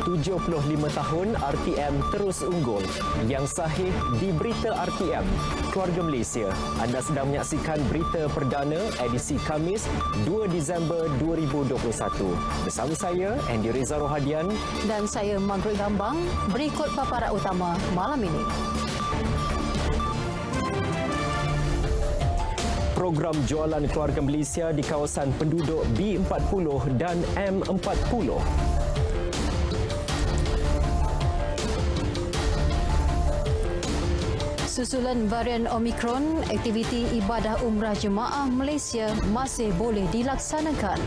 75 tahun RTM terus unggul. Yang sahih di Berita RTM. Keluarga Malaysia, anda sedang menyaksikan Berita Perdana edisi Khamis 2 Disember 2021. Bersama saya, Andy Reza Rohadian. Dan saya, Margaret Gambang. Berikut paparan utama malam ini. Program jualan keluarga Malaysia di kawasan penduduk B40 dan M40. Susulan varian Omicron, aktiviti ibadah umrah jemaah Malaysia masih boleh dilaksanakan.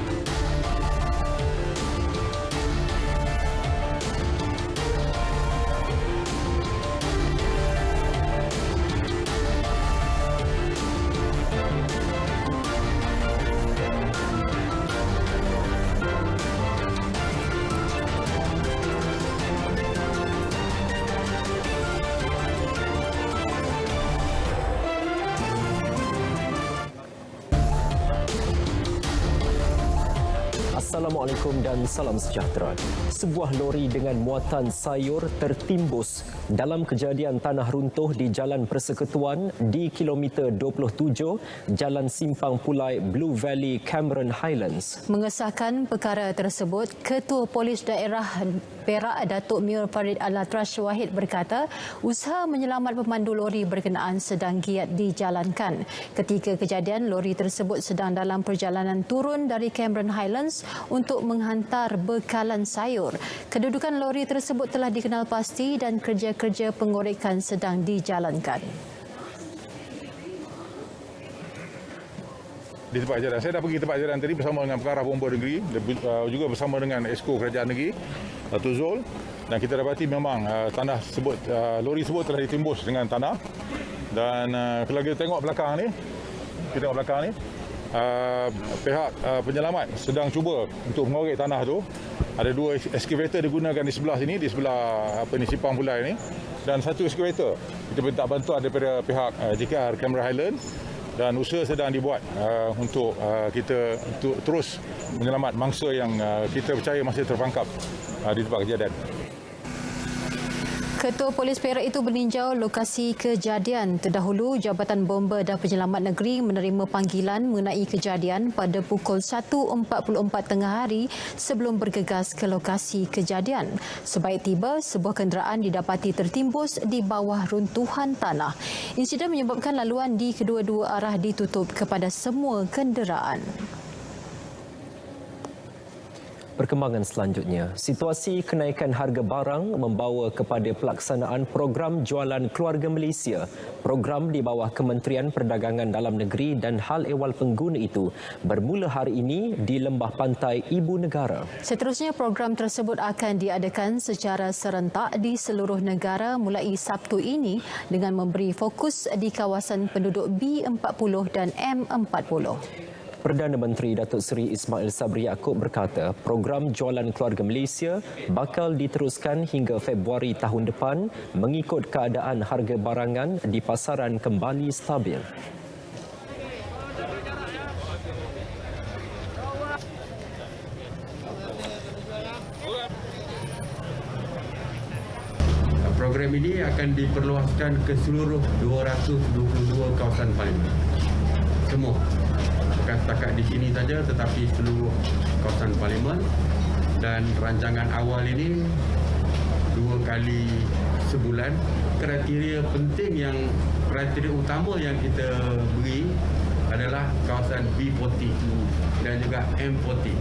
Assalamualaikum dan salam sejahtera. Sebuah lori dengan muatan sayur tertimbus dalam kejadian tanah runtuh di Jalan Persekutuan di kilometer 27 Jalan Simpang Pulai Blue Valley Cameron Highlands. Mengesahkan perkara tersebut, Ketua Polis Daerah Perak Datuk Mir Farid Al-Atrash Wahid berkata, usaha menyelamat pemandu lori berkenaan sedang giat dijalankan. Ketika kejadian, lori tersebut sedang dalam perjalanan turun dari Cameron Highlands untuk menghantar bekalan sayur. Kedudukan lori tersebut telah dikenal pasti dan kerja-kerja pengorekan sedang dijalankan. Di tempat kejadian, saya dah pergi tempat kejadian tadi bersama dengan pengarah bomba negeri, juga bersama dengan Esko Kerajaan Negeri, Datuk Zul, dan kita dapati memang tanah tersebut, lori tersebut telah ditimbus dengan tanah. Dan kalau kita tengok belakang ni, pihak penyelamat sedang cuba untuk mengorek tanah tu. Ada dua excavator digunakan di sebelah sini, di sebelah Simpang Pulai ni, dan satu excavator. Kita minta bantuan daripada pihak JKR Cameron Highlands, dan usaha sedang dibuat untuk kita untuk terus menyelamat mangsa yang kita percaya masih terperangkap di tempat kejadian. Ketua Polis Perak itu meninjau lokasi kejadian. Terdahulu, Jabatan Bomba dan Penyelamat Negeri menerima panggilan mengenai kejadian pada pukul 1.44 tengah hari sebelum bergegas ke lokasi kejadian. Sebaik tiba, sebuah kenderaan didapati tertimbus di bawah runtuhan tanah. Insiden menyebabkan laluan di kedua-dua arah ditutup kepada semua kenderaan. Perkembangan selanjutnya, situasi kenaikan harga barang membawa kepada pelaksanaan program jualan keluarga Malaysia. Program di bawah Kementerian Perdagangan Dalam Negeri dan Hal Ehwal Pengguna itu bermula hari ini di Lembah Pantai Ibu Negara. Seterusnya, program tersebut akan diadakan secara serentak di seluruh negara mulai Sabtu ini dengan memberi fokus di kawasan penduduk B40 dan M40. Perdana Menteri Datuk Seri Ismail Sabri Yaakob berkata program jualan keluarga Malaysia bakal diteruskan hingga Februari tahun depan mengikut keadaan harga barangan di pasaran kembali stabil. Program ini akan diperluaskan ke seluruh 222 kawasan parlimen. Semua. Bukan setakat di sini saja tetapi seluruh kawasan parlimen, dan rancangan awal ini 2 kali sebulan. Kriteria utama yang kita beri adalah kawasan B40 dan juga M40.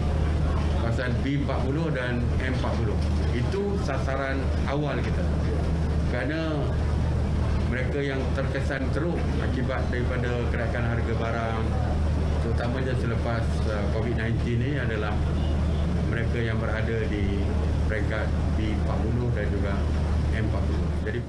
Kawasan B40 dan M40. Itu sasaran awal kita. Kerana mereka yang terkesan teruk akibat daripada kenaikan harga barang, terutamanya selepas COVID-19 ini adalah mereka yang berada di peringkat B40 dan juga M40. Jadi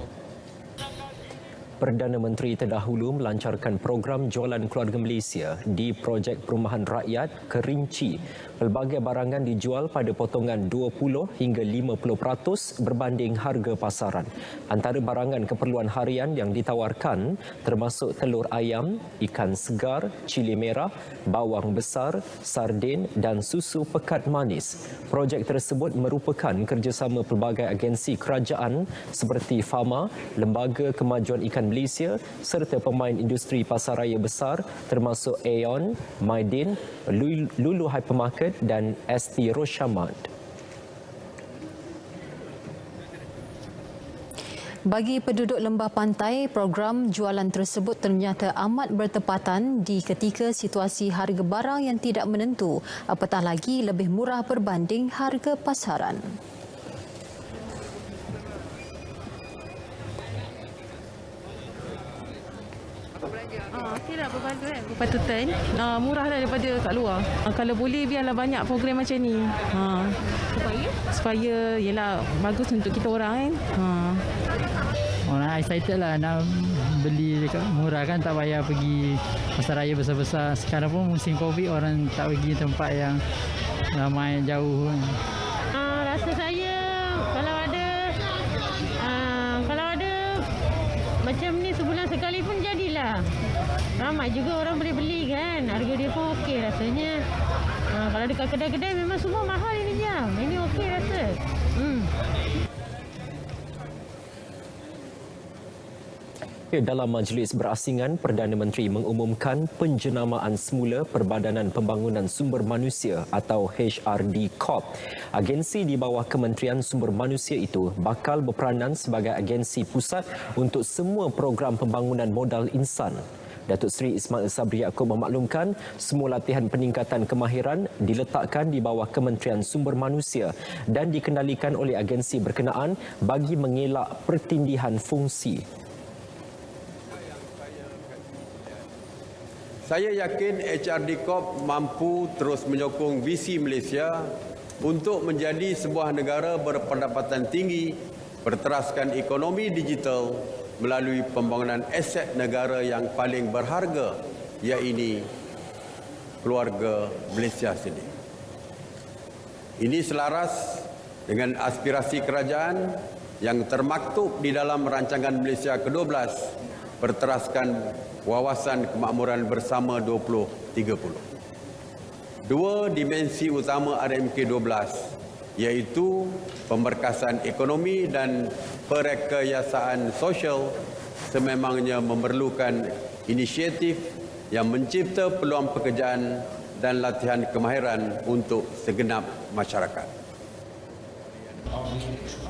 Perdana Menteri terdahulu melancarkan program jualan keluarga Malaysia di Projek Perumahan Rakyat Kerinci. Pelbagai barangan dijual pada potongan 20 hingga 50% berbanding harga pasaran. Antara barangan keperluan harian yang ditawarkan termasuk telur ayam, ikan segar, cili merah, bawang besar, sardin dan susu pekat manis. Projek tersebut merupakan kerjasama pelbagai agensi kerajaan seperti Fama, Lembaga Kemajuan Ikan Malaysia serta pemain industri pasaraya besar termasuk Aeon, Maidin, Lulu Hypermarket dan ST Roshamad. Bagi penduduk lembah pantai, program jualan tersebut ternyata amat bertepatan di ketika situasi harga barang yang tidak menentu, apatah lagi lebih murah berbanding harga pasaran. Okeylah, berpatutan. Murahlah daripada kat luar. Kalau boleh biarlah banyak program macam ni. Supaya yelah bagus untuk kita orang kan. Orang excited lah nak beli dekat murah kan, tak payah pergi pasar raya besar-besar. Sekarang pun musim Covid, orang tak pergi tempat yang ramai jauh. Rasa saya kalau ada macam ni sebulan sekali pun jadilah. Ramai juga orang boleh beli kan. Harga dia pun okey rasanya. Kalau dekat kedai-kedai memang semua mahal ini jam. Ini okey rasa. Dalam majlis berasingan, Perdana Menteri mengumumkan penjenamaan semula Perbadanan Pembangunan Sumber Manusia atau HRD Corp. Agensi di bawah Kementerian Sumber Manusia itu bakal berperanan sebagai agensi pusat untuk semua program pembangunan modal insan. Datuk Seri Ismail Sabri Yaakob memaklumkan semua latihan peningkatan kemahiran diletakkan di bawah Kementerian Sumber Manusia dan dikendalikan oleh agensi berkenaan bagi mengelak pertindihan fungsi. Saya yakin HRD Corp mampu terus menyokong visi Malaysia untuk menjadi sebuah negara berpendapatan tinggi, berteraskan ekonomi digital melalui pembangunan aset negara yang paling berharga, iaitu keluarga Malaysia sendiri. Ini selaras dengan aspirasi kerajaan yang termaktub di dalam rancangan Malaysia ke-12 berteraskan Wawasan Kemakmuran Bersama 2030. Dua dimensi utama RMK 12 iaitu pemberkasan ekonomi dan perekayasaan sosial sememangnya memerlukan inisiatif yang mencipta peluang pekerjaan dan latihan kemahiran untuk segenap masyarakat.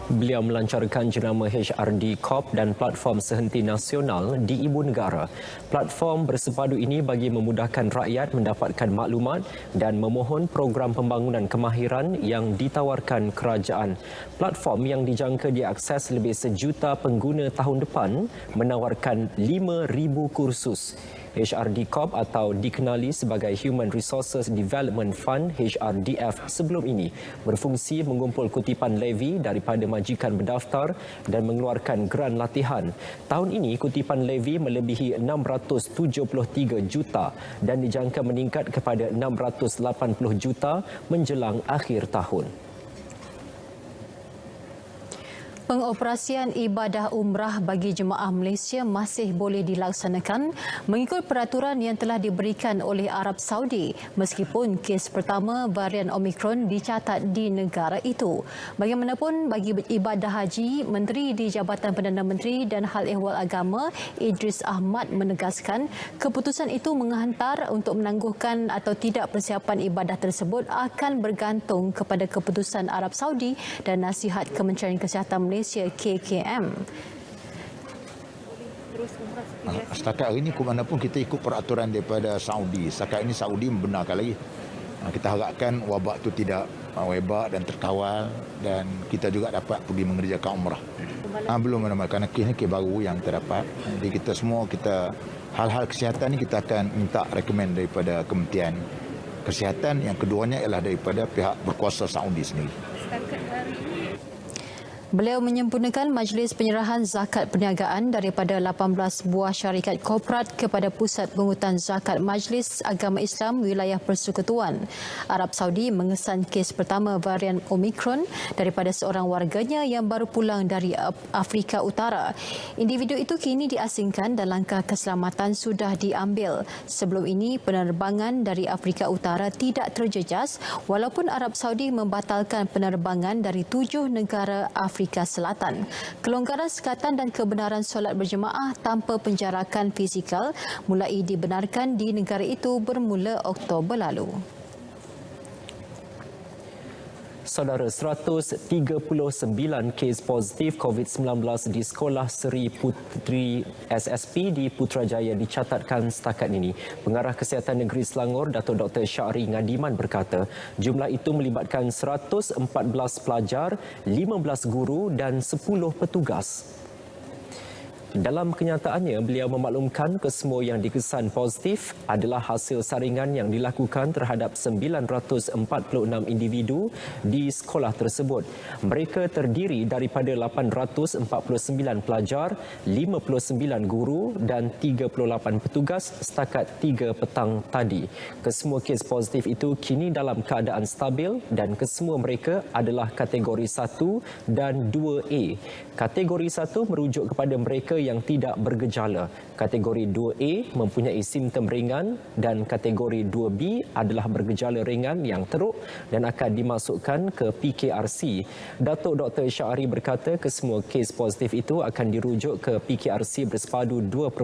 Beliau melancarkan jenama HRD Corp dan platform sehenti nasional di Ibu Negara. Platform bersepadu ini bagi memudahkan rakyat mendapatkan maklumat dan memohon program pembangunan kemahiran yang ditawarkan kerajaan. Platform yang dijangka diakses lebih 1 juta pengguna tahun depan menawarkan 5,000 kursus. HRD Corp atau dikenali sebagai Human Resources Development Fund HRDF sebelum ini berfungsi mengumpul kutipan levy daripada majikan berdaftar dan mengeluarkan geran latihan. Tahun ini kutipan levy melebihi 673 juta dan dijangka meningkat kepada 680 juta menjelang akhir tahun. Pengoperasian ibadah umrah bagi jemaah Malaysia masih boleh dilaksanakan mengikut peraturan yang telah diberikan oleh Arab Saudi meskipun kes pertama varian Omicron dicatat di negara itu. Bagaimanapun bagi ibadah haji, Menteri di Jabatan Perdana Menteri dan Hal Ehwal Agama Idris Ahmad menegaskan keputusan itu menghantar untuk menangguhkan atau tidak persiapan ibadah tersebut akan bergantung kepada keputusan Arab Saudi dan nasihat Kementerian Kesihatan Malaysia KKM. Setakat hari ini ke mana pun kita ikut peraturan daripada Saudi. Setakat ini Saudi membenarkan lagi. Kita harapkan wabak itu tidak wabak dan terkawal dan kita juga dapat pergi mengerjakan umrah. Belum menemukan kerana kes ini kes baru yang terdapat. Jadi kita semua hal-hal kesihatan ini kita akan minta rekomen daripada Kementerian Kesihatan. Yang keduanya ialah daripada pihak berkuasa Saudi sendiri. Beliau menyempurnakan majlis penyerahan zakat perniagaan daripada 18 buah syarikat korporat kepada Pusat Pungutan Zakat Majlis Agama Islam Wilayah Persekutuan. Arab Saudi mengesan kes pertama varian Omicron daripada seorang warganya yang baru pulang dari Afrika Utara. Individu itu kini diasingkan dan langkah keselamatan sudah diambil. Sebelum ini, penerbangan dari Afrika Utara tidak terjejas walaupun Arab Saudi membatalkan penerbangan dari 7 negara Afrika Selatan. Kelonggaran sekatan dan kebenaran solat berjemaah tanpa penjarakan fizikal mulai dibenarkan di negara itu bermula Oktober lalu. Saudara, 139 kes positif COVID-19 di Sekolah Seri Puteri SSP di Putrajaya dicatatkan setakat ini. Pengarah Kesihatan Negeri Selangor, Datuk Dr. Syahri Ngadiman berkata, jumlah itu melibatkan 114 pelajar, 15 guru dan 10 petugas. Dalam kenyataannya, beliau memaklumkan kesemua yang dikesan positif adalah hasil saringan yang dilakukan terhadap 946 individu di sekolah tersebut. Mereka terdiri daripada 849 pelajar, 59 guru dan 38 petugas setakat 3 petang tadi. Kesemua kes positif itu kini dalam keadaan stabil dan kesemua mereka adalah kategori 1 dan 2A. Kategori 1 merujuk kepada mereka yang tidak bergejala. Kategori 2A mempunyai simptom ringan dan kategori 2B adalah bergejala ringan yang teruk dan akan dimasukkan ke PKRC. Datuk Dr. Syahri berkata kesemua kes positif itu akan dirujuk ke PKRC Bersepadu 2.0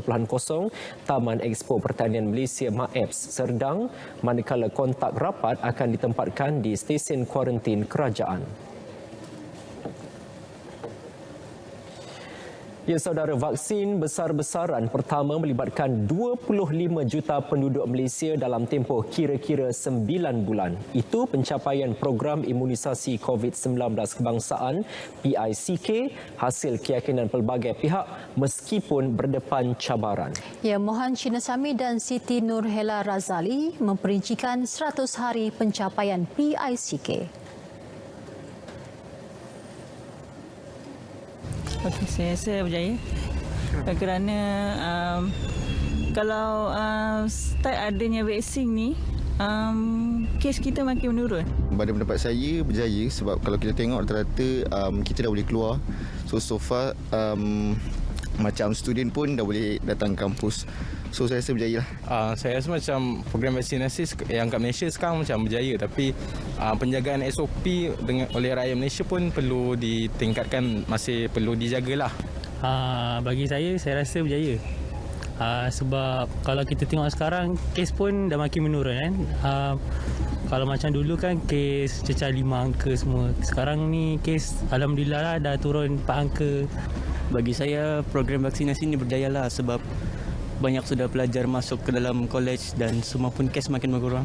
Taman Expo Pertanian Malaysia MAEPS Serdang, manakala kontak rapat akan ditempatkan di stesen kuarantin kerajaan. Ya, saudara, vaksin besar-besaran pertama melibatkan 25 juta penduduk Malaysia dalam tempoh kira-kira 9 bulan. Itu pencapaian program imunisasi COVID-19 kebangsaan PICK, hasil keyakinan pelbagai pihak meskipun berdepan cabaran. Ya, Mohan Chinasamy dan Siti Nurhela Razali memperincikan 100 hari pencapaian PICK. Okey, saya rasa berjaya kerana kalau start adanya vaksin ni, kes kita makin menurun. Pada pendapat saya berjaya sebab kalau kita tengok rata-rata kita dah boleh keluar. So far macam student pun dah boleh datang kampus. So saya rasa berjaya lah. Saya rasa macam program vaksinasi yang kat Malaysia sekarang macam berjaya, tapi penjagaan SOP oleh rakyat Malaysia pun perlu ditingkatkan, masih perlu dijagalah. Bagi saya rasa berjaya. Sebab kalau kita tengok sekarang kes pun dah makin menurun kan. Kalau macam dulu kan kes cecah 5 angka semua. Sekarang ni kes alhamdulillah lah dah turun 4 angka. Bagi saya program vaksinasi ni berjaya lah sebab banyak sudah pelajar masuk ke dalam kolej dan semua pun kes makin berkurang.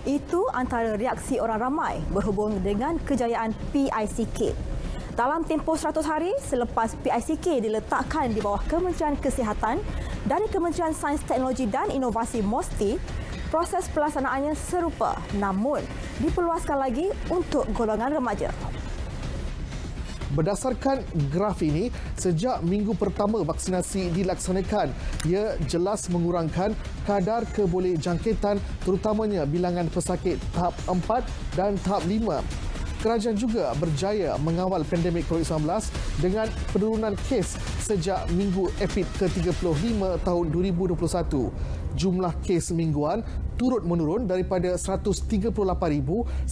Itu antara reaksi orang ramai berhubung dengan kejayaan PICK. Dalam tempoh 100 hari selepas PICK diletakkan di bawah Kementerian Kesihatan dari Kementerian Sains, Teknologi dan Inovasi MOSTI, proses pelaksanaannya serupa namun diperluaskan lagi untuk golongan remaja. Berdasarkan graf ini, sejak minggu pertama vaksinasi dilaksanakan, ia jelas mengurangkan kadar kebolehjangkitan terutamanya bilangan pesakit tahap 4 dan tahap 5. Kerajaan juga berjaya mengawal pandemik COVID-19 dengan penurunan kes sejak minggu epid ke-35 tahun 2021. Jumlah kes mingguan turut menurun daripada 138,929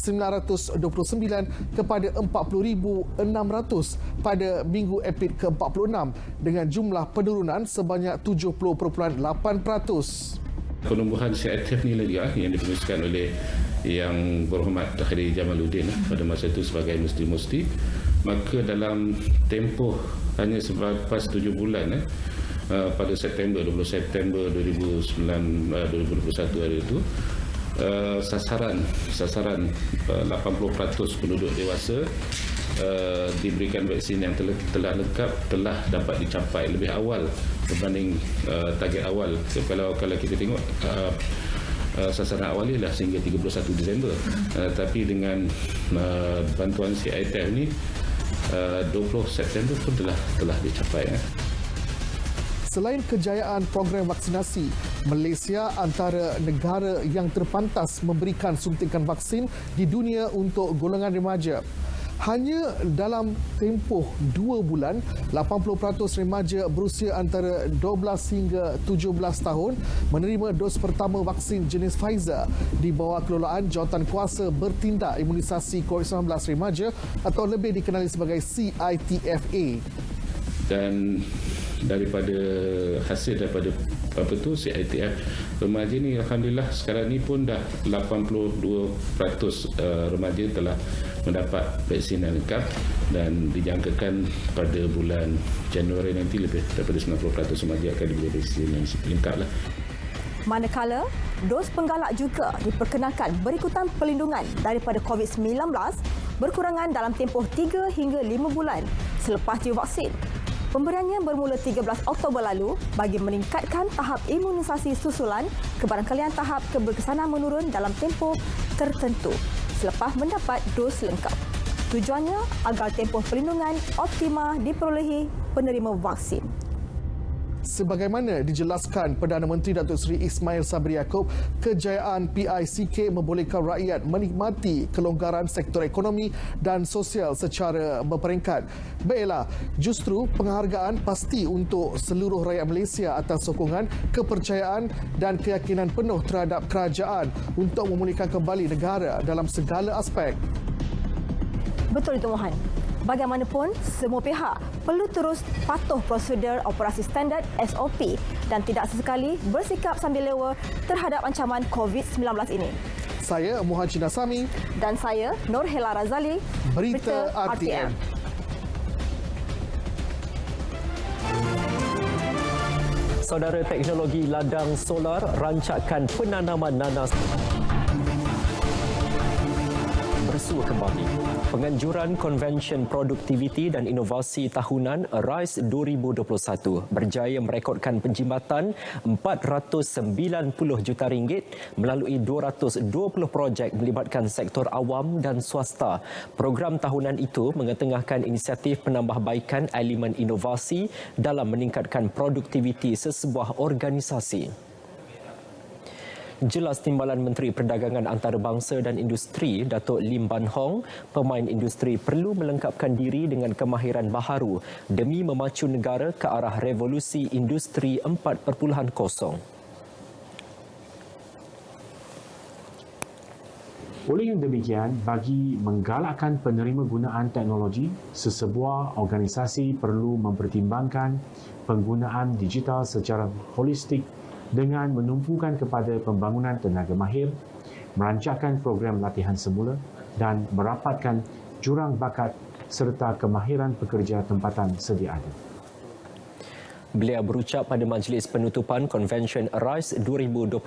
kepada 40,600 pada minggu epid ke-46 dengan jumlah penurunan sebanyak 70.8%. Penumbuhan CITF ni juga yang diperluaskan oleh Yang Berhormat Khairi Jamaluddin pada masa itu sebagai Musti-Musti, maka dalam tempoh hanya selepas 7 bulan pada September 20 September 2021 hari itu sasaran 80% penduduk dewasa diberikan vaksin yang telah lengkap telah dapat dicapai lebih awal berbanding target awal. Kalau kita tengok sasaran awal ialah sehingga 31 Disember, tapi dengan bantuan CITF ni 20 September pun telah dicapai. Selain kejayaan program vaksinasi, Malaysia antara negara yang terpantas memberikan suntikan vaksin di dunia untuk golongan remaja. Hanya dalam tempoh 2 bulan, 80% remaja berusia antara 12 hingga 17 tahun menerima dos pertama vaksin jenis Pfizer di bawah kelolaan Jawatankuasa Bertindak Imunisasi COVID-19 Remaja atau lebih dikenali sebagai CITFA. Dan daripada CITF remaja ni, alhamdulillah sekarang ni pun dah 82% remaja telah mendapat vaksin yang lengkap, dan dijangkakan pada bulan Januari nanti lebih daripada 90% remaja akan diberi vaksin yang lengkap lah. Manakala, dos penggalak juga diperkenalkan berikutan perlindungan daripada COVID-19 berkurangan dalam tempoh 3 hingga 5 bulan selepas divaksin. Pemberiannya bermula 13 Oktober lalu bagi meningkatkan tahap imunisasi susulan kebarangkalian tahap keberkesanan menurun dalam tempoh tertentu selepas mendapat dos lengkap. Tujuannya agar tempoh perlindungan optima diperolehi penerima vaksin. Sebagaimana dijelaskan Perdana Menteri Datuk Seri Ismail Sabri Yaakob, kejayaan PICK membolehkan rakyat menikmati kelonggaran sektor ekonomi dan sosial secara berperingkat. Baiklah, justru penghargaan pasti untuk seluruh rakyat Malaysia atas sokongan, kepercayaan dan keyakinan penuh terhadap kerajaan untuk memulihkan kembali negara dalam segala aspek. Betul itu, Mohan. Bagaimanapun, semua pihak perlu terus patuh prosedur operasi standard SOP dan tidak sesekali bersikap sambil lewa terhadap ancaman COVID-19 ini. Saya Mohan Cinasami dan saya Nur Hela Razali, Berita RTM. Saudara, teknologi ladang solar rancakan penanaman nanas bersua kembali. Penganjuran Konvensyen Produktiviti dan Inovasi Tahunan ARISE 2021 berjaya merekodkan penjimatan RM490 juta melalui 220 projek melibatkan sektor awam dan swasta. Program tahunan itu mengetengahkan inisiatif penambahbaikan elemen inovasi dalam meningkatkan produktiviti sesebuah organisasi. Jelas Timbalan Menteri Perdagangan Antarabangsa dan Industri Datuk Lim Ban Hong, pemain industri perlu melengkapkan diri dengan kemahiran baharu demi memacu negara ke arah revolusi industri 4.0. Oleh yang demikian, bagi menggalakkan penerima gunaan teknologi, sesebuah organisasi perlu mempertimbangkan penggunaan digital secara holistik dengan menumpukan kepada pembangunan tenaga mahir, merancangkan program latihan semula dan merapatkan jurang bakat serta kemahiran pekerja tempatan sedia ada. Beliau berucap pada majlis penutupan Konvensyen ARISE 2021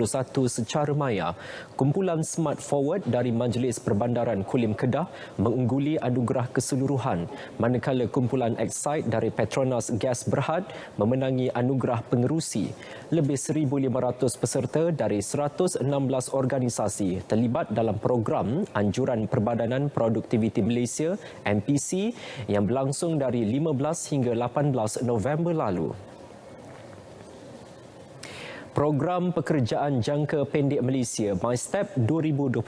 secara maya. Kumpulan Smart Forward dari Majlis Perbandaran Kulim Kedah mengungguli anugerah keseluruhan, manakala kumpulan Excite dari Petronas Gas Berhad memenangi anugerah pengerusi. Lebih 1,500 peserta dari 116 organisasi terlibat dalam program Anjuran Perbadanan Produktiviti Malaysia MPC yang berlangsung dari 15 hingga 18 November lalu. Program Pekerjaan Jangka Pendek Malaysia MyStep 2021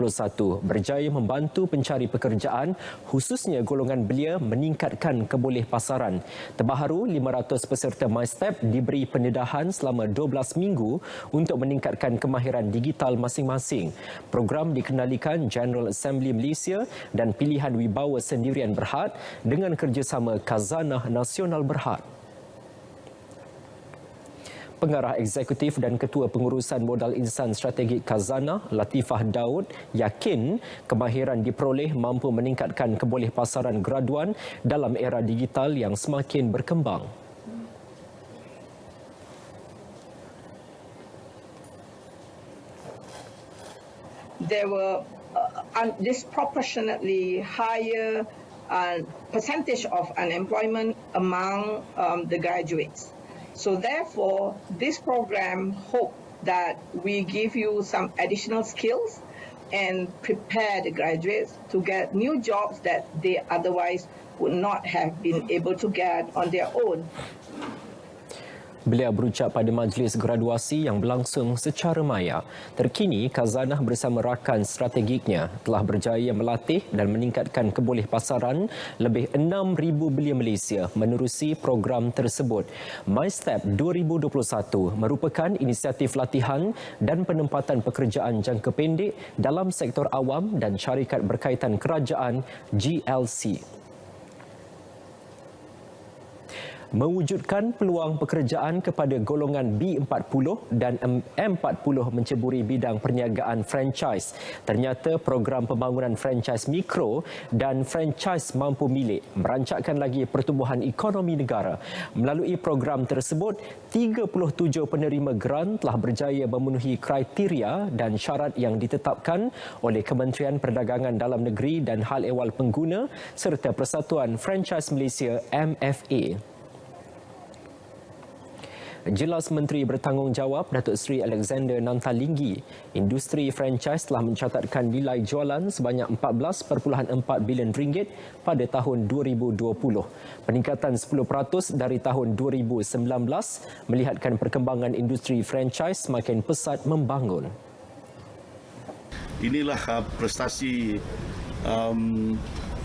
berjaya membantu pencari pekerjaan khususnya golongan belia meningkatkan kebolehpasaran. Terbaru 500 peserta MyStep diberi pendedahan selama 12 minggu untuk meningkatkan kemahiran digital masing-masing. Program dikenalikan General Assembly Malaysia dan Pilihan Wibawa Sendirian Berhad dengan kerjasama Khazanah Nasional Berhad. Pengarah Eksekutif dan Ketua Pengurusan Modal Insan Strategik Khazanah, Latifah Daud, yakin kemahiran diperoleh mampu meningkatkan kebolehpasaran graduan dalam era digital yang semakin berkembang. There were disproportionately higher percentage of unemployment among the graduates. So therefore, this program hope that we give you some additional skills and prepare the graduates to get new jobs that they otherwise would not have been able to get on their own. Beliau berucap pada majlis graduasi yang berlangsung secara maya. Terkini, Khazanah bersama rakan strategiknya telah berjaya melatih dan meningkatkan kebolehpasaran lebih 6,000 belia Malaysia menerusi program tersebut. MyStep 2021 merupakan inisiatif latihan dan penempatan pekerjaan jangka pendek dalam sektor awam dan syarikat berkaitan kerajaan GLC. Mewujudkan peluang pekerjaan kepada golongan B40 dan M40 menceburi bidang perniagaan franchise. Ternyata program pembangunan franchise mikro dan franchise mampu milik merancakkan lagi pertumbuhan ekonomi negara. Melalui program tersebut, 37 penerima grant telah berjaya memenuhi kriteria dan syarat yang ditetapkan oleh Kementerian Perdagangan Dalam Negeri dan Hal Ehwal Pengguna serta Persatuan Franchise Malaysia MFA. Jelas Menteri Bertanggungjawab Datuk Seri Alexander Nantalinggi, industri franchise telah mencatatkan nilai jualan sebanyak 14.4 bilion ringgit pada tahun 2020. Peningkatan 10% dari tahun 2019 melihatkan perkembangan industri franchise semakin pesat membangun. Inilah prestasi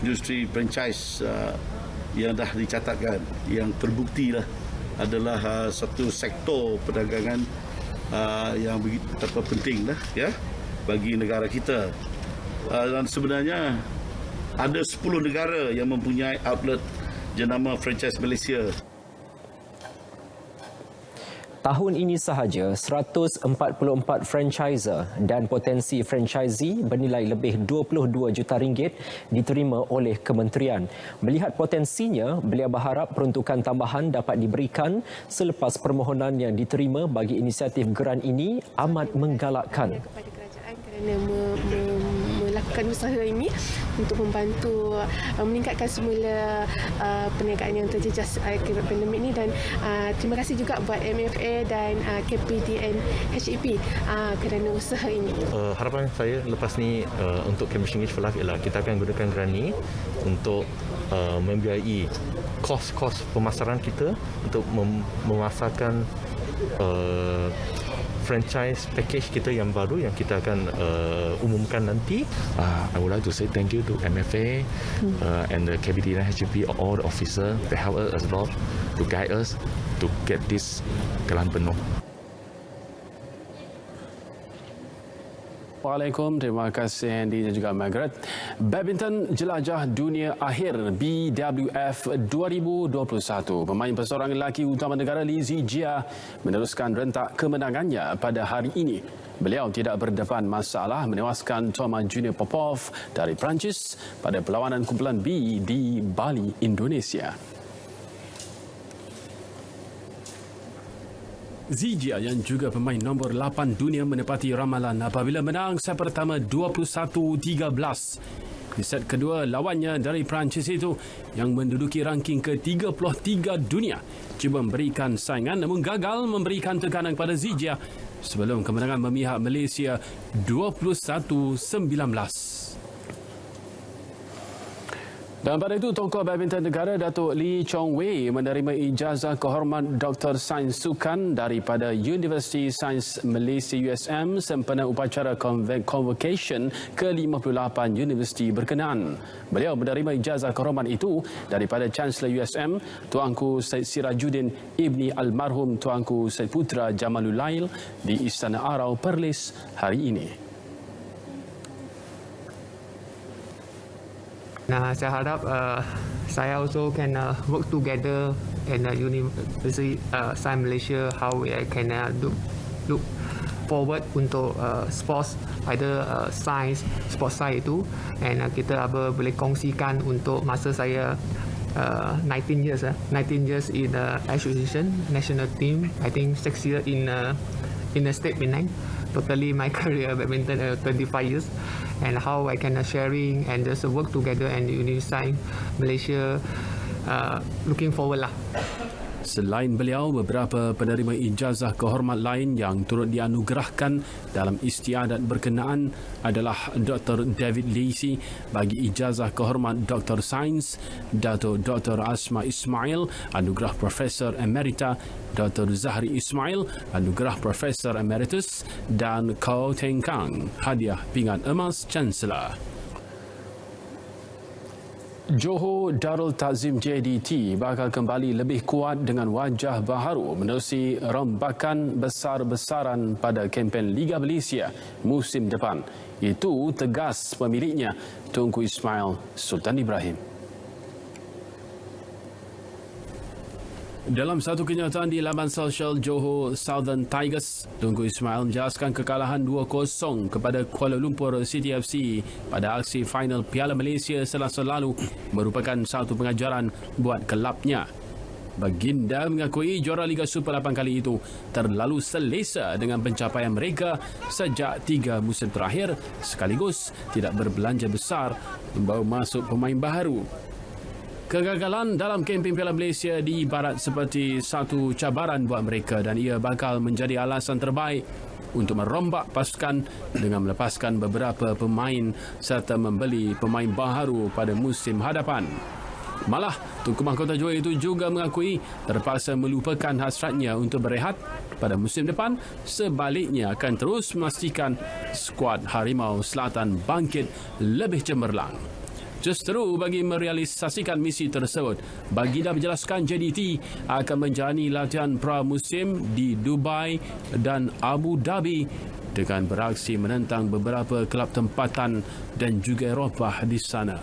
industri franchise yang dah dicatatkan, yang terbuktilah adalah satu sektor perdagangan yang begitu penting lah ya bagi negara kita. Dan sebenarnya ada 10 negara yang mempunyai outlet jenama Franchise Malaysia. Tahun ini sahaja, 144 franchiser dan potensi franchisee bernilai lebih 22 juta ringgit diterima oleh kementerian. Melihat potensinya, beliau berharap peruntukan tambahan dapat diberikan selepas permohonan yang diterima bagi inisiatif geran ini amat menggalakkan. Kerana melakukan usaha ini untuk membantu meningkatkan semula perniagaan yang terjejas akibat pandemik ini, dan terima kasih juga buat MFA dan KPDN HEP kerana usaha ini. Harapan saya lepas ni untuk Commission for Life ialah kita akan gunakan geran ini untuk membiayai kos-kos pemasaran kita untuk memasarkan franchise package kita yang baru yang kita akan umumkan nanti. I would like to say thank you to MFA and the KBD and HGP, all the officers that help us a lot to guide us to get this gelar penuh. Waalaikumsalam, terima kasih Andy dan juga Margaret. Badminton Jelajah Dunia Akhir BWF 2021. Pemain perseorangan lelaki utama negara Lee Zijia meneruskan rentak kemenangannya pada hari ini. Beliau tidak berdepan masalah menewaskan Toma Junior Popov dari Perancis pada perlawanan kumpulan B di Bali, Indonesia. Zijia yang juga pemain nombor 8 dunia menepati ramalan apabila menang set pertama 21-13. Di set kedua, lawannya dari Perancis itu yang menduduki ranking ke-33 dunia cuba memberikan saingan namun gagal memberikan tekanan kepada Zijia sebelum kemenangan memihak Malaysia 21-19. Dan pada itu, tokoh badminton negara Datuk Lee Chong Wei menerima ijazah kehormat Dr. Sains Sukan daripada Universiti Sains Malaysia USM sempena upacara convocation ke-58 universiti berkenaan. Beliau menerima ijazah kehormat itu daripada Chancellor USM Tuanku Syed Sirajuddin Ibni Almarhum Tuanku Syed Putra Jamalulail di Istana Arau, Perlis hari ini. Saya harap saya also can work together in the University Science Malaysia, how we can look forward untuk sports, either science, sports science itu, and kita boleh kongsikan untuk masa saya 19 years in the association national team. I think 6 years in the state Penang. Totally my career badminton 25 years, and how I can sharing and just work together and University Malaysia looking forward lah. Selain beliau, beberapa penerima ijazah kehormat lain yang turut dianugerahkan dalam istiadat berkenaan adalah Dr. David Lacey bagi ijazah kehormat Dr. Sains, Dato' Dr. Asma Ismail, anugerah Profesor Emerita, Dr. Zahri Ismail, anugerah Profesor Emeritus, dan Kau Teng Kang, hadiah pingat emas Chancellor. Johor Darul Takzim JDT bakal kembali lebih kuat dengan wajah baharu menerusi rombakan besar-besaran pada kempen Liga Malaysia musim depan. Itu tegas pemiliknya, Tunku Ismail Sultan Ibrahim. Dalam satu kenyataan di laman sosial Johor Southern Tigers, Tunku Ismail menjelaskan kekalahan 2-0 kepada Kuala Lumpur City FC pada aksi final Piala Malaysia Selasa lalu merupakan satu pengajaran buat kelabnya. Baginda mengakui juara Liga Super 8 kali itu terlalu selesa dengan pencapaian mereka sejak 3 musim terakhir, sekaligus tidak berbelanja besar membawa masuk pemain baharu. Kegagalan dalam kempen Piala Malaysia diibarat seperti satu cabaran buat mereka dan ia bakal menjadi alasan terbaik untuk merombak pasukan dengan melepaskan beberapa pemain serta membeli pemain baharu pada musim hadapan. Malah, Tunku Mahkota Johor itu juga mengakui terpaksa melupakan hasratnya untuk berehat pada musim depan, sebaliknya akan terus memastikan skuad Harimau Selatan bangkit lebih cemerlang. Justeru bagi merealisasikan misi tersebut, Baginda menjelaskan JDT akan menjalani latihan pramusim di Dubai dan Abu Dhabi dengan beraksi menentang beberapa kelab tempatan dan juga Eropah di sana.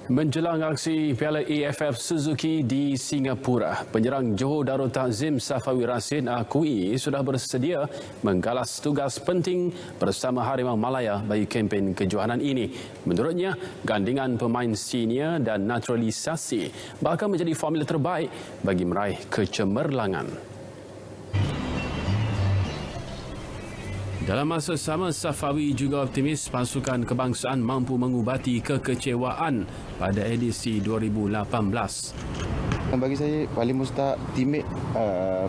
Menjelang aksi Piala AFF Suzuki di Singapura, penyerang Johor Darul Takzim Safawi Rashid akui sudah bersedia menggalas tugas penting bersama Harimau Malaya bagi kempen kejohanan ini. Menurutnya, gandingan pemain senior dan naturalisasi bakal menjadi formula terbaik bagi meraih kecemerlangan. Dalam masa sama, Safawi juga optimis pasukan kebangsaan mampu mengubati kekecewaan pada edisi 2018. Bagi saya, paling mustahak teammate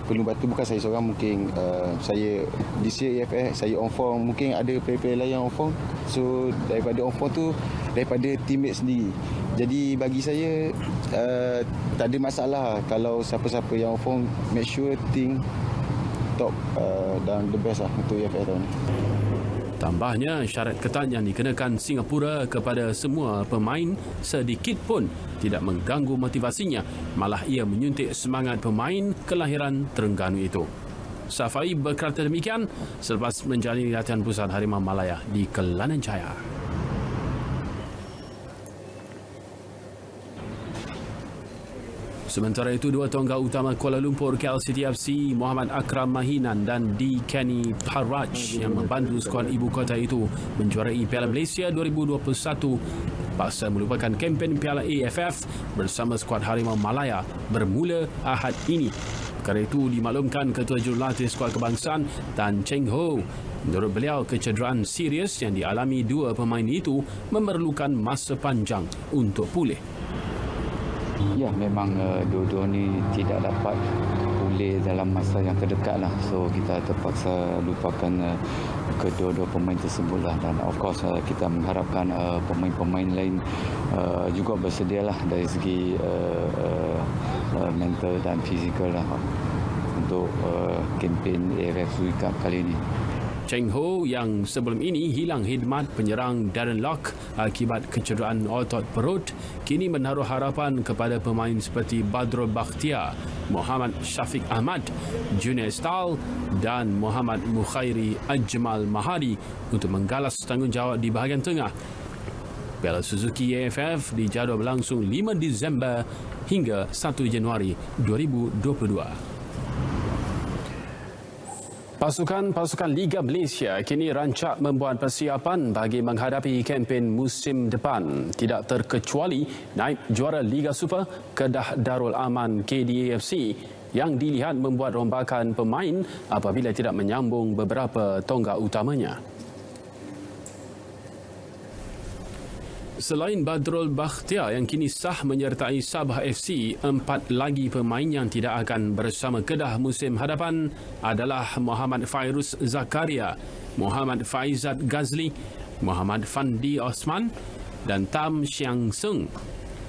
perlu bantu, bukan saya seorang. Mungkin saya di AFF, saya on form, mungkin ada player-player lain yang on form. So daripada on form tu, daripada teammate sendiri. Jadi bagi saya tak ada masalah kalau siapa-siapa yang on form, make sure team top dan the best lah untuk AFF tahun ini. Tambahnya, syarat ketat yang dikenakan Singapura kepada semua pemain sedikit pun tidak mengganggu motivasinya, malah ia menyuntik semangat pemain kelahiran Terengganu itu. Safawi berkata demikian selepas menjalani latihan pusat Harimau Malaya di Kelana Jaya. Sementara itu, dua tonggak utama Kuala Lumpur KLCT FC, Muhammad Akram Mahinan dan D. Kenny Paraj yang membantu skuad ibu kota itu menjuarai Piala Malaysia 2021 paksa melupakan kempen Piala AFF bersama skuad Harimau Malaya bermula Ahad ini. Perkara itu dimaklumkan Ketua Jurulatih Skuad Kebangsaan Tan Cheng Ho. Menurut beliau, kecederaan serius yang dialami dua pemain itu memerlukan masa panjang untuk pulih. Ya, memang dua-dua ni tidak dapat pulih dalam masa yang terdekat lah. So kita terpaksa lupakan kedua-dua pemain tersebut lah. Dan of course kita mengharapkan pemain-pemain lain juga bersedialah dari segi mental dan fizikal lah untuk kempen AFF Suzuki Cup kali ini. Cheng Ho yang sebelum ini hilang khidmat penyerang Darren Lock akibat kecederaan otot perut, kini menaruh harapan kepada pemain seperti Badrul Bakhtiar, Muhammad Syafiq Ahmad, Junior Stal dan Muhammad Mukhairi Ajmal Mahadi untuk menggalas tanggungjawab di bahagian tengah. Piala Suzuki AFF dijadual berlangsung 5 Disember hingga 1 Januari 2022. Pasukan Liga Malaysia kini rancak membuat persiapan bagi menghadapi kempen musim depan. Tidak terkecuali naib juara Liga Super Kedah Darul Aman KDAFC yang dilihat membuat rombakan pemain apabila tidak menyambung beberapa tonggak utamanya. Selain Badrul Bakhtiar yang kini sah menyertai Sabah FC, 4 lagi pemain yang tidak akan bersama Kedah musim hadapan adalah Muhammad Fairuz Zakaria, Muhammad Faizat Ghazli, Muhammad Fandi Osman dan Tam Siang Seng.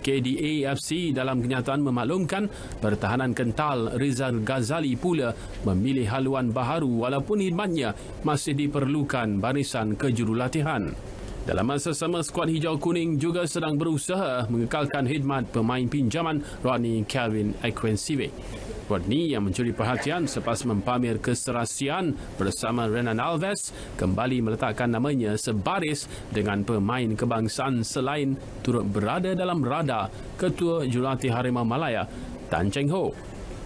KDA FC dalam kenyataan memaklumkan pertahanan kental Rizal Ghazali pula memilih haluan baharu walaupun khidmatnya masih diperlukan barisan kejurulatihan. Dalam masa sama, skuad hijau kuning juga sedang berusaha mengekalkan khidmat pemain pinjaman Rodney Calvin Equensive. Rodney yang mencuri perhatian selepas mempamer keserasian bersama Renan Alves kembali meletakkan namanya sebaris dengan pemain kebangsaan selain turut berada dalam radar Ketua Jurulatih Harimau Malaya Tan Cheng Ho.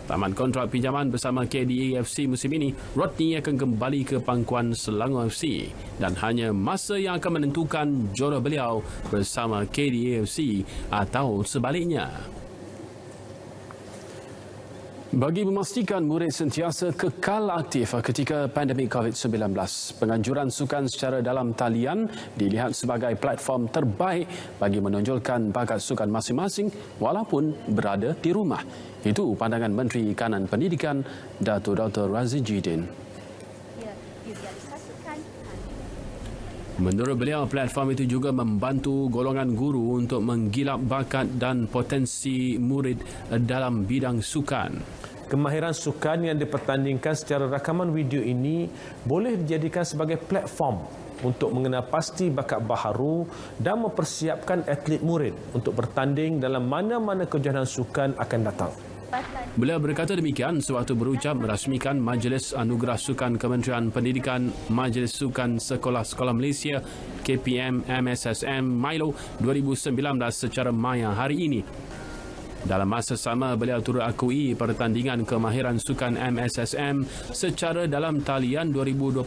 Tamat kontrak pinjaman bersama KDA FC musim ini, Rodney akan kembali ke pangkuan Selangor FC dan hanya masa yang akan menentukan jodoh beliau bersama KDA FC atau sebaliknya. Bagi memastikan murid sentiasa kekal aktif ketika pandemik COVID-19, penganjuran sukan secara dalam talian dilihat sebagai platform terbaik bagi menonjolkan bakat sukan masing-masing walaupun berada di rumah. Itu pandangan Menteri Kanan Pendidikan, Dato' Dr. Razif Jidin. Menurut beliau, platform itu juga membantu golongan guru untuk menggilap bakat dan potensi murid dalam bidang sukan. Kemahiran sukan yang dipertandingkan secara rakaman video ini boleh dijadikan sebagai platform untuk mengenal pasti bakat baharu dan mempersiapkan atlet murid untuk bertanding dalam mana-mana kejohanan sukan akan datang. Beliau berkata demikian sewaktu berucap merasmikan Majlis Anugerah Sukan Kementerian Pendidikan Majlis Sukan Sekolah-Sekolah Malaysia KPM MSSM Milo 2019 secara maya hari ini. Dalam masa sama, beliau turut akui pertandingan kemahiran sukan MSSM secara dalam talian 2021,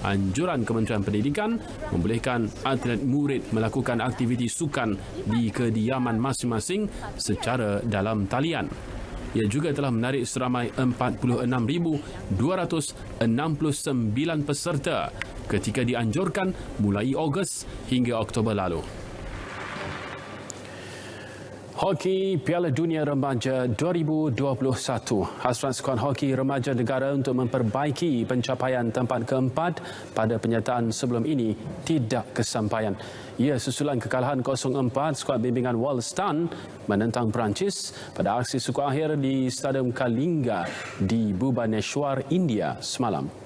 anjuran Kementerian Pendidikan membolehkan atlet murid melakukan aktiviti sukan di kediaman masing-masing secara dalam talian. Ia juga telah menarik seramai 46,269 peserta ketika dianjurkan mulai Ogos hingga Oktober lalu. Hoki Piala Dunia Remaja 2021. Hasrat skuad hoki remaja negara untuk memperbaiki pencapaian tempat keempat pada penyertaan sebelum ini tidak kesampaian. Ia susulan kekalahan 0-4 skuad bimbingan Walstan menentang Perancis pada aksi suku akhir di Stadium Kalinga di Bhubaneswar, India semalam.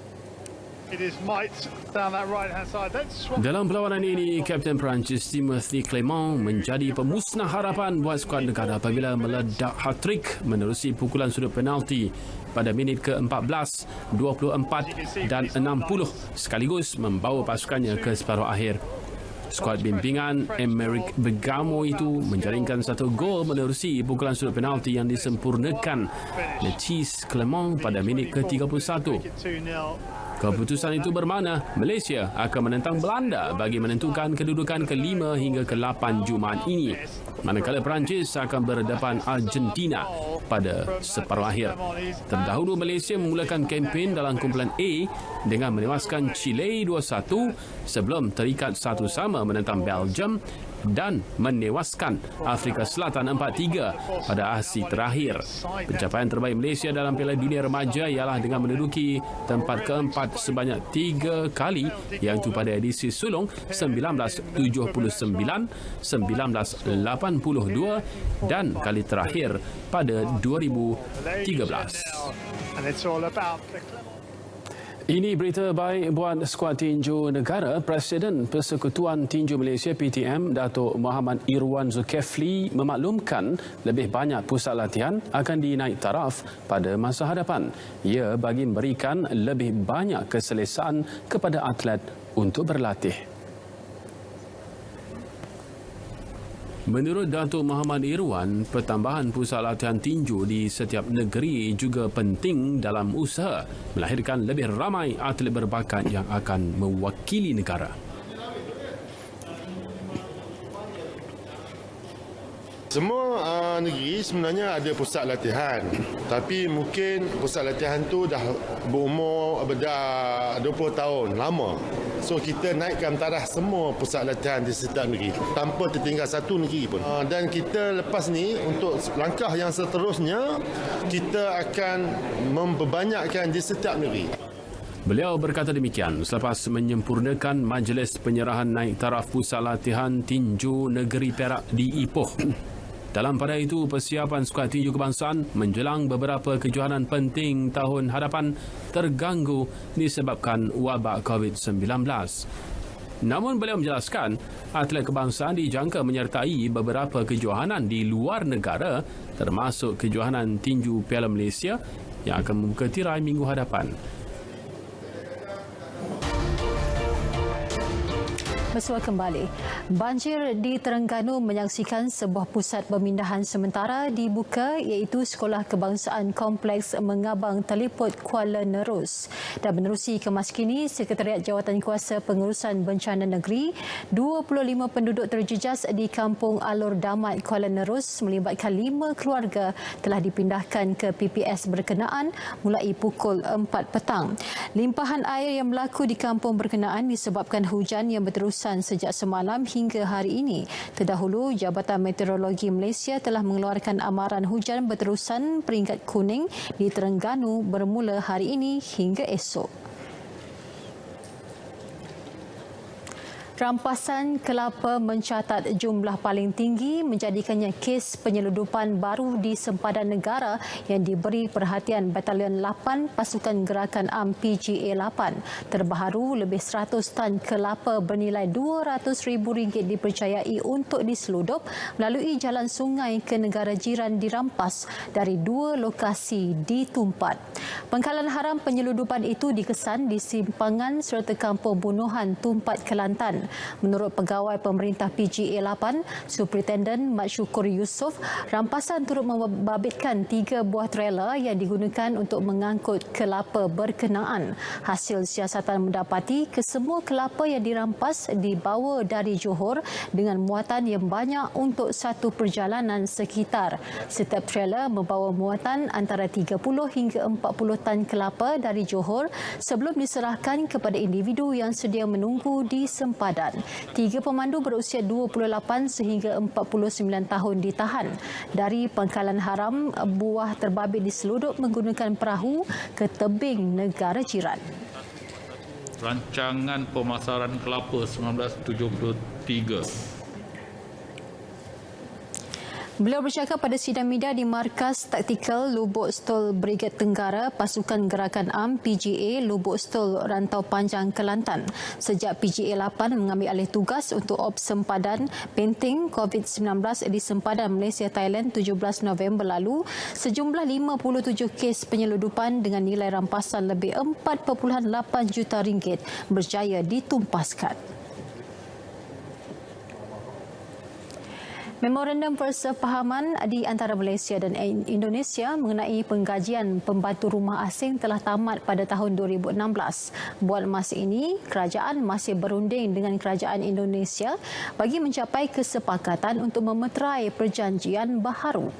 Dalam perlawanan ini, Kapten Perancis Timothy Clement menjadi pemusnah harapan buat skuad negara apabila meledak hat-trick menerusi pukulan sudut penalti pada minit ke-14, 24 dan 60 sekaligus membawa pasukannya ke separuh akhir. Skuad bimbingan Emerick Bergamo itu menjaringkan satu gol menerusi pukulan sudut penalti yang disempurnakan Letis Clement pada minit ke-31. Keputusan itu bermakna Malaysia akan menentang Belanda bagi menentukan kedudukan ke-5 hingga ke-8 Jumaat ini, manakala Perancis akan berhadapan Argentina pada separuh akhir. Terdahulu Malaysia memulakan kempen dalam kumpulan A dengan menewaskan Chile 2-1 sebelum terikat 1-1 menentang Belgium dan menewaskan Afrika Selatan 4-3 pada aksi terakhir. Pencapaian terbaik Malaysia dalam Piala Dunia Remaja ialah dengan menduduki tempat keempat sebanyak 3 kali, iaitu pada edisi sulung 1979, 1982 dan kali terakhir pada 2013. Ini berita baik buat skuad tinju negara. Presiden Persekutuan Tinju Malaysia PTM, Datuk Muhammad Irwan Zulkifli memaklumkan lebih banyak pusat latihan akan dinaik taraf pada masa hadapan. Ia bagi memberikan lebih banyak keselesaan kepada atlet untuk berlatih. Menurut Datuk Muhammad Irwan, pertambahan pusat latihan tinju di setiap negeri juga penting dalam usaha melahirkan lebih ramai atlet berbakat yang akan mewakili negara. Semua luar negeri sebenarnya ada pusat latihan. Tapi mungkin pusat latihan tu dah berumur dah 20 tahun, lama. So kita naikkan taraf semua pusat latihan di setiap negeri tanpa tertinggal satu negeri pun. Dan kita lepas ni untuk langkah yang seterusnya kita akan memperbanyakkan di setiap negeri. Beliau berkata demikian selepas menyempurnakan majlis penyerahan naik taraf pusat latihan tinju negeri Perak di Ipoh. Dalam pada itu, persiapan skuad tinju kebangsaan menjelang beberapa kejohanan penting tahun hadapan terganggu disebabkan wabak COVID-19. Namun beliau menjelaskan, atlet kebangsaan dijangka menyertai beberapa kejohanan di luar negara termasuk kejohanan tinju Piala Malaysia yang akan membuka tirai minggu hadapan. Bersua kembali. Banjir di Terengganu menyaksikan sebuah pusat pemindahan sementara dibuka iaitu Sekolah Kebangsaan Kompleks Mengabang Teliput Kuala Nerus. Dan menerusi kemas kini, Sekretariat Jawatan Kuasa Pengurusan Bencana Negeri, 25 penduduk terjejas di Kampung Alur Damat Kuala Nerus melibatkan 5 keluarga telah dipindahkan ke PPS berkenaan mulai pukul 4 petang. Limpahan air yang berlaku di kampung berkenaan disebabkan hujan yang berterusan sejak semalam hingga hari ini. Terdahulu, Jabatan Meteorologi Malaysia telah mengeluarkan amaran hujan berterusan peringkat kuning di Terengganu bermula hari ini hingga esok. Rampasan kelapa mencatat jumlah paling tinggi menjadikannya kes penyeludupan baru di sempadan negara yang diberi perhatian Batalion 8 Pasukan Gerakan Am PGA 8. Terbaru, lebih 100 tan kelapa bernilai RM200,000 dipercayai untuk diseludup melalui jalan sungai ke negara jiran dirampas dari 2 lokasi di Tumpat. Pengkalan haram penyeludupan itu dikesan di simpangan serta kampung bunuhan Tumpat, Kelantan. Menurut pegawai pemerintah PGA 8, Superintendent Mat Syukur Yusof, rampasan turut membabitkan 3 buah trailer yang digunakan untuk mengangkut kelapa berkenaan. Hasil siasatan mendapati kesemua kelapa yang dirampas dibawa dari Johor dengan muatan yang banyak untuk satu perjalanan sekitar. Setiap trailer membawa muatan antara 30 hingga 40 tan kelapa dari Johor sebelum diserahkan kepada individu yang sedia menunggu di sempadan. 3 pemandu berusia 28 sehingga 49 tahun ditahan. Dari pengkalan haram, buah terbabit diseludup menggunakan perahu ke tebing negara jiran. Rancangan Pemasaran Kelapa 1973. Beliau bercakap pada sidang media di Markas Taktikal Lubuk Stol Brigad Tenggara Pasukan Gerakan Am PGA Lubuk Stol Rantau Panjang, Kelantan. Sejak PGA 8 mengambil alih tugas untuk ops sempadan penting COVID-19 di sempadan Malaysia Thailand 17 November lalu, sejumlah 57 kes penyeludupan dengan nilai rampasan lebih 4.8 juta ringgit berjaya ditumpaskan. Memorandum persefahaman di antara Malaysia dan Indonesia mengenai penggajian pembantu rumah asing telah tamat pada tahun 2016. Buat masa ini, kerajaan masih berunding dengan kerajaan Indonesia bagi mencapai kesepakatan untuk memeterai perjanjian baharu.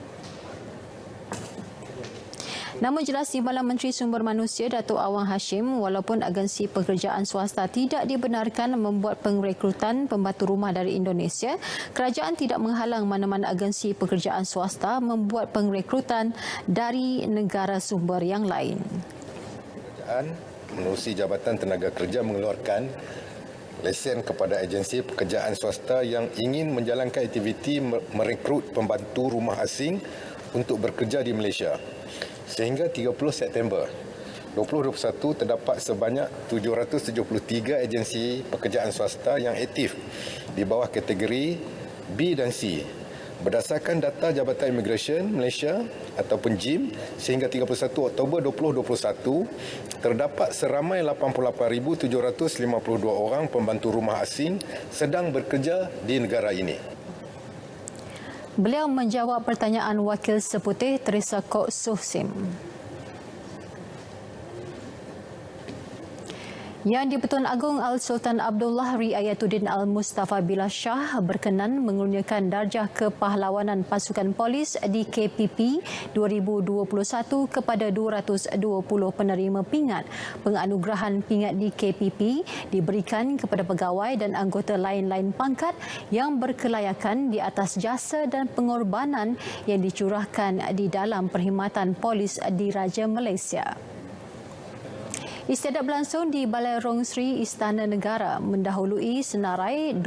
Namun jelas Timbalan Menteri Sumber Manusia Datuk Awang Hashim, walaupun agensi pekerjaan swasta tidak dibenarkan membuat pengrekrutan pembantu rumah dari Indonesia, kerajaan tidak menghalang mana-mana agensi pekerjaan swasta membuat pengrekrutan dari negara sumber yang lain. Kerajaan menerusi Jabatan Tenaga Kerja mengeluarkan lesen kepada agensi pekerjaan swasta yang ingin menjalankan aktiviti merekrut pembantu rumah asing untuk bekerja di Malaysia. Sehingga 30 September 2021 terdapat sebanyak 773 agensi pekerjaan swasta yang aktif di bawah kategori B dan C. Berdasarkan data Jabatan Immigration Malaysia ataupun JIM, sehingga 31 Oktober 2021 terdapat seramai 88,752 orang pembantu rumah asing sedang bekerja di negara ini. Beliau menjawab pertanyaan Wakil Seputih Teresa Kok Suh Sim. Yang di-Pertuan Agong Al-Sultan Abdullah Riayatuddin Al-Mustafa Billah Shah berkenan mengurniakan darjah kepahlawanan pasukan polis di KPP 2021 kepada 220 penerima pingat. Penganugerahan pingat di KPP diberikan kepada pegawai dan anggota lain-lain pangkat yang berkelayakan di atas jasa dan pengorbanan yang dicurahkan di dalam perkhidmatan polis di Raja Malaysia. Istiadat berlangsung di Balai Rong Sri Istana Negara mendahului senarai 12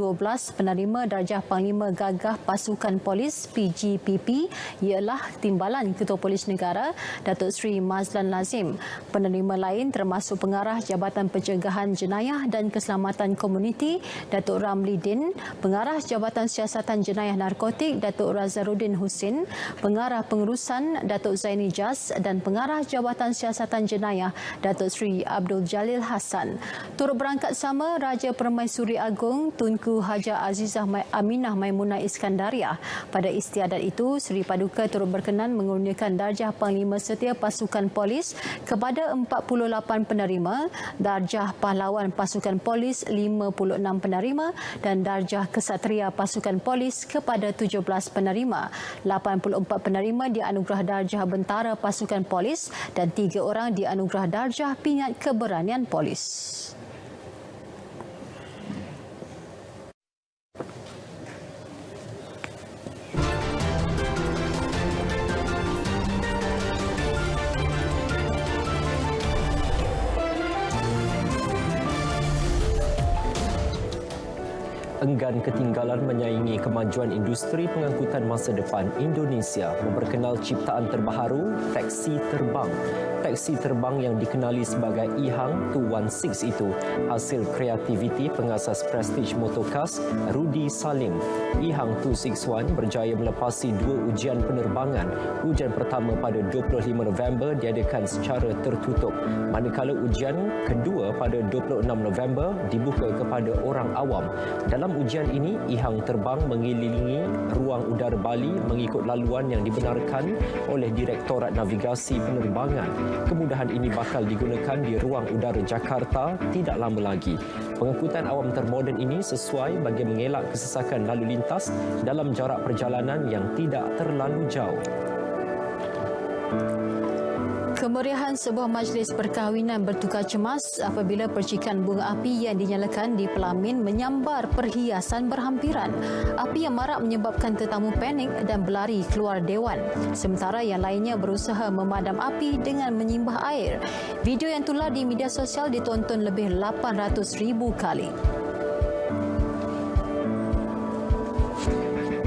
penerima darjah Panglima Gagah Pasukan Polis PGPP ialah Timbalan Ketua Polis Negara Datuk Seri Mazlan Lazim. Penerima lain termasuk Pengarah Jabatan Pencegahan Jenayah dan Keselamatan Komuniti Datuk Ramli Din, Pengarah Jabatan Siasatan Jenayah Narkotik Datuk Razaruddin Husin, Pengarah Pengurusan Datuk Zaini Jas dan Pengarah Jabatan Siasatan Jenayah Datuk Seri Abdul Jalil Hassan. Turut berangkat sama Raja Permaisuri Agong Tunku Haja Azizah Aminah Maimunah Iskandariah. Pada istiadat itu, Seri Paduka turut berkenan mengurniakan darjah Panglima Setia Pasukan Polis kepada 48 penerima, darjah Pahlawan Pasukan Polis 56 penerima dan darjah Kesatria Pasukan Polis kepada 17 penerima. 84 penerima dianugerah darjah Bentara Pasukan Polis dan 3 orang dianugerah darjah Pingat Keberanian Polis. Enggan ketinggalan menyaingi kemajuan industri pengangkutan masa depan Indonesia memperkenal ciptaan terbaru taksi terbang. Taksi terbang yang dikenali sebagai EHang 216 itu hasil kreativiti pengasas Prestige Motorcars Rudy Salim. EHang 261 berjaya melepasi 2 ujian penerbangan. Ujian pertama pada 25 November diadakan secara tertutup, manakala ujian kedua pada 26 November dibuka kepada orang awam. Dalam ujian ini, EHang terbang mengelilingi ruang udara Bali mengikut laluan yang dibenarkan oleh Direktorat Navigasi Penerbangan. Kemudahan ini bakal digunakan di ruang udara Jakarta tidak lama lagi. Pengangkutan awam termoden ini sesuai bagi mengelak kesesakan lalu lintas dalam jarak perjalanan yang tidak terlalu jauh. Kemeriahan sebuah majlis perkahwinan bertukar cemas apabila percikan bunga api yang dinyalakan di pelamin menyambar perhiasan berhampiran. Api yang marak menyebabkan tetamu panik dan berlari keluar dewan. Sementara yang lainnya berusaha memadam api dengan menyimbah air. Video yang tular di media sosial ditonton lebih 800,000 kali.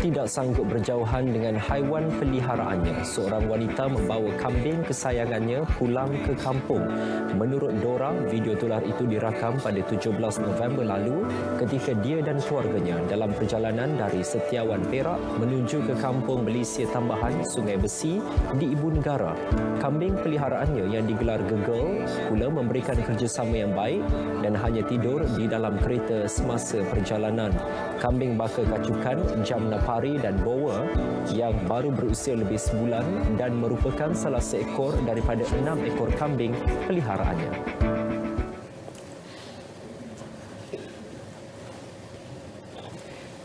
Tidak sanggup berjauhan dengan haiwan peliharaannya, seorang wanita membawa kambing kesayangannya pulang ke kampung. Menurut Dora, video tular itu dirakam pada 17 November lalu ketika dia dan keluarganya dalam perjalanan dari Setiawan Perak menuju ke kampung Malaysia Tambahan Sungai Besi di Ibu Negara. Kambing peliharaannya yang digelar Gegel pula memberikan kerjasama yang baik dan hanya tidur di dalam kereta semasa perjalanan. Kambing baka kacukan, Jamna Pari dan Bower yang baru berusia lebih sebulan dan merupakan salah seekor daripada 6 ekor kambing peliharaannya.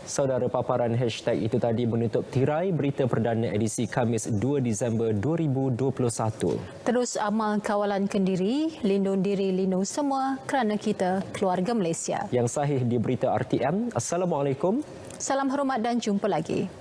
Saudara, paparan hashtag itu tadi menutup tirai berita perdana edisi Khamis 2 Disember 2021. Terus amal kawalan kendiri, lindung diri, lindung semua kerana kita keluarga Malaysia. Yang sahih di berita RTM. Assalamualaikum. Salam hormat dan jumpa lagi.